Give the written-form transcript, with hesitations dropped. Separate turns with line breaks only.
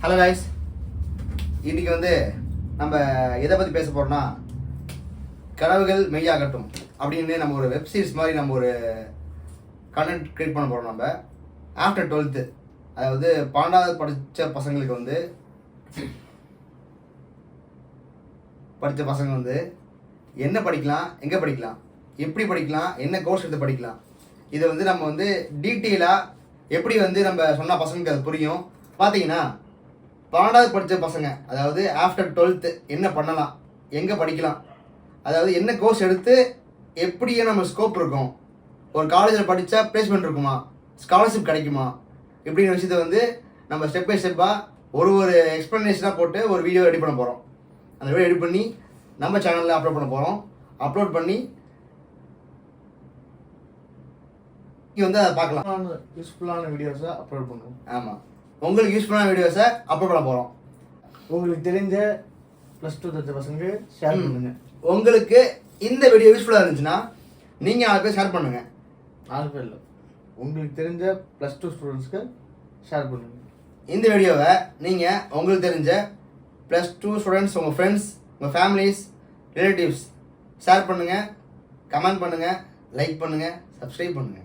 Hello guys, இன்றைக்கி நம்ம எதை பற்றி பேச போகிறோம்னா கனவுகள் மெய்யாகட்டும் அப்படின்னு நம்ம ஒரு வெப்சீரிஸ் மாதிரி நம்ம ஒரு கண்டென்ட் க்ரியேட் பண்ண போகிறோம். நம்ம ஆஃப்டர் 12th, அதாவது 12வது படித்த பசங்களுக்கு படித்த பசங்க என்ன படிக்கலாம், எங்கே படிக்கலாம், எப்படி படிக்கலாம், என்ன கோர்ஸ் எடுத்து படிக்கலாம், இதை நம்ம டீட்டெயிலாக எப்படி நம்ம சொன்ன பசங்களுக்கு அது புரியும். பார்த்தீங்கன்னா 12வது படித்த பசங்க, அதாவது ஆஃப்டர் 12th என்ன பண்ணலாம், எங்கே படிக்கலாம், அதாவது என்ன கோர்ஸ் எடுத்து எப்படியே நம்ம ஸ்கோப் இருக்கும், ஒரு காலேஜில் படித்தா பிளேஸ்மெண்ட் இருக்குமா, ஸ்காலர்ஷிப் கிடைக்குமா, இப்படிங்கிற விஷயத்தை நம்ம ஸ்டெப் பை ஸ்டெப்பாக ஒரு எக்ஸ்ப்ளனேஷனாக போட்டு ஒரு வீடியோ ரெடி பண்ண போகிறோம். அந்த வீடியோ எடிட் பண்ணி நம்ம சேனலில் அப்லோட் பண்ண போகிறோம். அப்லோட் பண்ணி அதை பார்க்கலாம்.
யூஸ்ஃபுல்லான வீடியோஸை அப்லோட் பண்ணுவோம்.
ஆமாம், உங்களுக்கு யூஸ்ஃபுல்லான வீடியோஸை அப்லோட் பண்ண போகிறோம்.
உங்களுக்கு தெரிஞ்ச +2 தெரிஞ்ச பசங்க ஷேர் பண்ணுங்க.
உங்களுக்கு இந்த வீடியோ யூஸ்ஃபுல்லாக இருந்துச்சுன்னா நீங்கள் 4 பேர் ஷேர் பண்ணுங்கள்.
4 பேர் இல்லை, உங்களுக்கு தெரிஞ்ச +2 ஸ்டூடெண்ட்ஸ்க்கு ஷேர் பண்ணுங்க.
இந்த வீடியோவை நீங்கள் உங்களுக்கு தெரிஞ்ச +2 ஸ்டூடெண்ட்ஸ், உங்கள் ஃப்ரெண்ட்ஸ், உங்கள் ஃபேமிலிஸ், ரிலேட்டிவ்ஸ் ஷேர் பண்ணுங்கள், கமெண்ட் பண்ணுங்கள், லைக் பண்ணுங்கள், சப்ஸ்கிரைப் பண்ணுங்கள்.